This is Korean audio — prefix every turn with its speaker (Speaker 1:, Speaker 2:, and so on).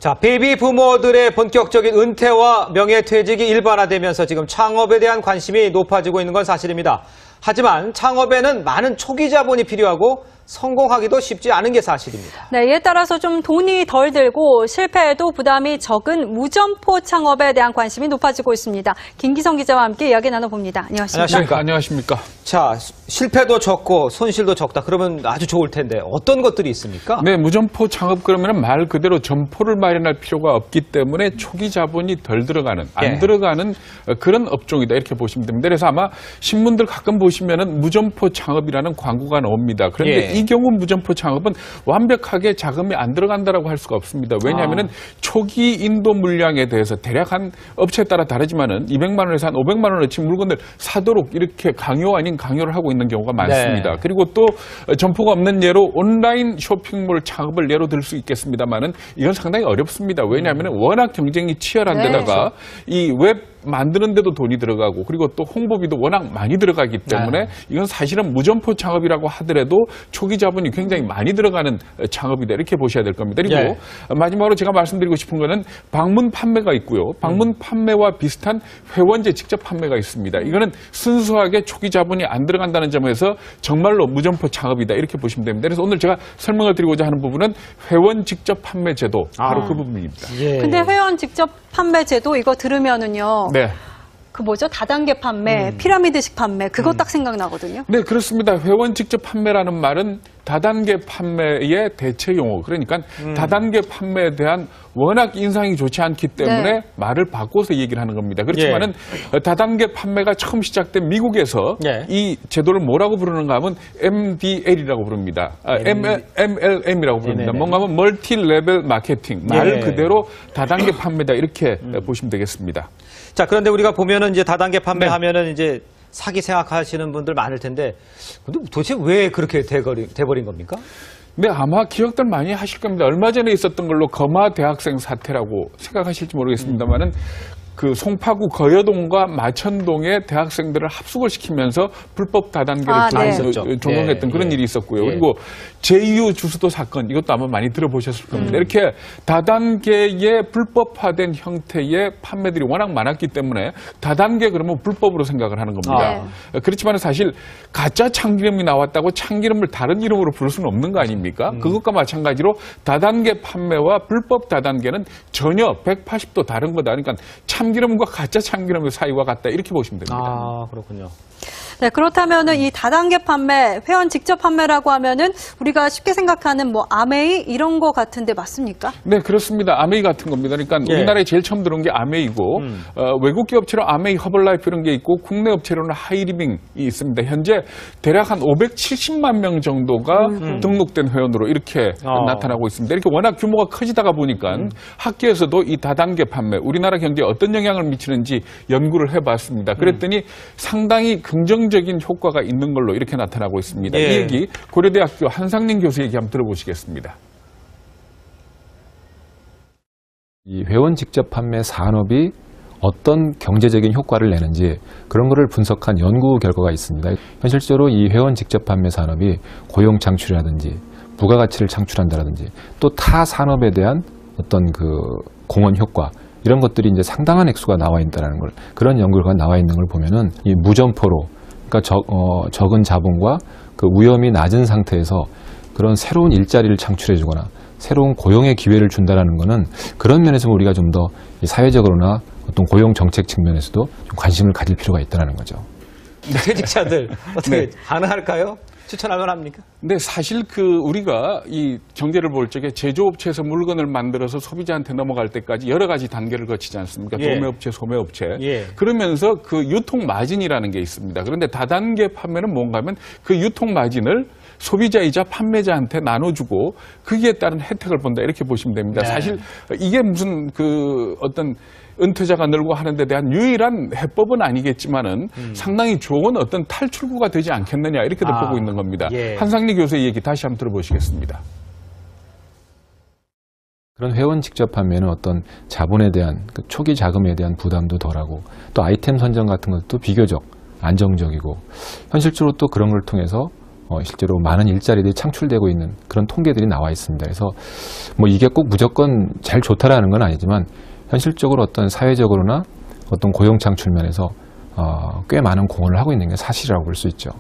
Speaker 1: 자, 베이비 부모들의 본격적인 은퇴와 명예퇴직이 일반화되면서 지금 창업에 대한 관심이 높아지고 있는 건 사실입니다. 하지만 창업에는 많은 초기 자본이 필요하고 성공하기도 쉽지 않은 게 사실입니다.
Speaker 2: 네, 이에 따라서 좀 돈이 덜 들고 실패해도 부담이 적은 무점포 창업에 대한 관심이 높아지고 있습니다. 김기성 기자와 함께 이야기 나눠봅니다. 안녕하십니까?
Speaker 3: 안녕하십니까?
Speaker 1: 자, 실패도 적고 손실도 적다. 그러면 아주 좋을 텐데 어떤 것들이 있습니까?
Speaker 3: 네, 무점포 창업 그러면 말 그대로 점포를 마련할 필요가 없기 때문에 초기 자본이 덜 들어가는, 안 들어가는 그런 업종이다 이렇게 보시면 됩니다. 그래서 아마 신문들 가끔 보시면은 무점포 창업이라는 광고가 나옵니다. 그런데 이 경우 무점포 창업은 완벽하게 자금이 안 들어간다라고 할 수가 없습니다. 왜냐하면은 초기 인도 물량에 대해서 대략 한 업체에 따라 다르지만은 200만 원에서 한 500만 원어치 물건을 사도록 이렇게 강요 아닌 강요를 하고 있는 경우가 많습니다. 그리고 또 점포가 없는 예로 온라인 쇼핑몰 창업을 예로 들 수 있겠습니다만은 이건 상당히 어렵습니다. 왜냐하면은 워낙 경쟁이 치열한 데다가 이 웹 만드는 데도 돈이 들어가고 그리고 또 홍보비도 워낙 많이 들어가기 때문에 이건 사실은 무점포 창업이라고 하더라도 초기 자본이 굉장히 많이 들어가는 창업이다 이렇게 보셔야 될 겁니다. 그리고 마지막으로 제가 말씀드리고 싶은 거는 방문 판매가 있고요. 방문 판매와 비슷한 회원제 직접 판매가 있습니다. 이거는 순수하게 초기 자본이 안 들어간다는 점에서 정말로 무점포 창업이다 이렇게 보시면 됩니다. 그래서 오늘 제가 설명을 드리고자 하는 부분은 회원 직접 판매 제도 바로 그 부분입니다.
Speaker 2: 근데 회원 직접 판매 제도 이거 들으면은요.
Speaker 3: 네.
Speaker 2: 그 뭐죠? 다단계 판매, 피라미드식 판매, 그거 딱 생각나거든요.
Speaker 3: 네, 그렇습니다. 회원 직접 판매라는 말은 다단계 판매의 대체 용어. 그러니까 다단계 판매에 대한 워낙 인상이 좋지 않기 때문에 말을 바꿔서 얘기를 하는 겁니다. 그렇지만은 다단계 판매가 처음 시작된 미국에서 이 제도를 뭐라고 부르는가 하면 MDL이라고 부릅니다. MLM이라고 부릅니다. 뭔가 하면 멀티 레벨 마케팅. 말 그대로 다단계 판매다 이렇게 보시면 되겠습니다.
Speaker 1: 자, 그런데 우리가 보면은 이제 다단계 판매하면은 이제 사기 생각하시는 분들 많을 텐데, 근데 도대체 왜 그렇게 돼버린 겁니까?
Speaker 3: 네, 아마 기억들 많이 하실 겁니다. 얼마 전에 있었던 걸로 거마 대학생 사태라고 생각하실지 모르겠습니다만은 그 송파구 거여동과 마천동의 대학생들을 합숙을 시키면서 불법 다단계를 종용했던 그런 일이 있었고요. 그리고 JU 주수도 사건 이것도 아마 많이 들어보셨을 겁니다. 이렇게 다단계의 불법화된 형태의 판매들이 워낙 많았기 때문에 다단계 그러면 불법으로 생각을 하는 겁니다. 그렇지만 사실 가짜 참기름이 나왔다고 참기름을 다른 이름으로 부를 수는 없는 거 아닙니까? 그것과 마찬가지로 다단계 판매와 불법 다단계는 전혀 180도 다른 거다. 그러니까 참기름과 가짜 참기름의 사이와 같다 이렇게 보시면 됩니다.
Speaker 1: 아, 그렇군요.
Speaker 2: 네, 그렇다면은 이 다단계 판매, 회원 직접 판매라고 하면은 우리가 쉽게 생각하는 뭐 아메이 이런 거 같은데 맞습니까?
Speaker 3: 네, 그렇습니다. 아메이 같은 겁니다. 그러니까 우리나라에 제일 처음 들어온 게 아메이고 외국계 업체로 아메이 허벌라이프 이런 게 있고 국내 업체로는 하이리빙이 있습니다. 현재 대략 한 570만 명 정도가 등록된 회원으로 이렇게 나타나고 있습니다. 이렇게 워낙 규모가 커지다가 보니까 학계에서도 이 다단계 판매, 우리나라 경제에 어떤 영향을 미치는지 연구를 해봤습니다. 그랬더니 상당히 긍정적인 효과가 있는 걸로 이렇게 나타나고 있습니다. 이 얘기 고려대학교 한상민 교수 얘기 한번 들어보시겠습니다.
Speaker 4: 이 회원 직접 판매 산업이 어떤 경제적인 효과를 내는지 그런 것을 분석한 연구 결과가 있습니다. 현실적으로 이 회원 직접 판매 산업이 고용 창출이라든지 부가가치를 창출한다라든지 또 타 산업에 대한 어떤 그 공헌 효과 이런 것들이 이제 상당한 액수가 나와 있다는 걸 그런 연구가 나와 있는 걸 보면은 이 무점포로 그러니까 적은 자본과 그 위험이 낮은 상태에서 그런 새로운 일자리를 창출해주거나 새로운 고용의 기회를 준다라는 것은 그런 면에서 우리가 좀 더 사회적으로나 어떤 고용 정책 측면에서도 좀 관심을 가질 필요가 있다는 거죠.
Speaker 1: 퇴직자들 어떻게 가능할까요? 추천할 만합니까?
Speaker 3: 근데 사실 우리가 이 경제를 볼 적에 제조업체에서 물건을 만들어서 소비자한테 넘어갈 때까지 여러 가지 단계를 거치지 않습니까? 도매업체, 소매업체. 그러면서 그 유통 마진이라는 게 있습니다. 그런데 다단계 판매는 뭔가 하면 그 유통 마진을 소비자이자 판매자한테 나눠주고 거기에 따른 혜택을 본다 이렇게 보시면 됩니다. 사실 이게 무슨 어떤 은퇴자가 늘고 하는 데 대한 유일한 해법은 아니겠지만은 상당히 좋은 어떤 탈출구가 되지 않겠느냐 이렇게도 보고 있는 겁니다. 한상리 교수의 얘기 다시 한번 들어보시겠습니다.
Speaker 4: 그런 회원 직접 판매는 어떤 자본에 대한 그 초기 자금에 대한 부담도 덜하고 또 아이템 선정 같은 것도 비교적 안정적이고 현실적으로 또 그런 걸 통해서 실제로 많은 일자리들이 창출되고 있는 그런 통계들이 나와 있습니다. 그래서 뭐 이게 꼭 무조건 제일 좋다라는 건 아니지만 현실적으로 어떤 사회적으로나 어떤 고용 창출 면에서 꽤 많은 공헌을 하고 있는 게 사실이라고 볼 수 있죠.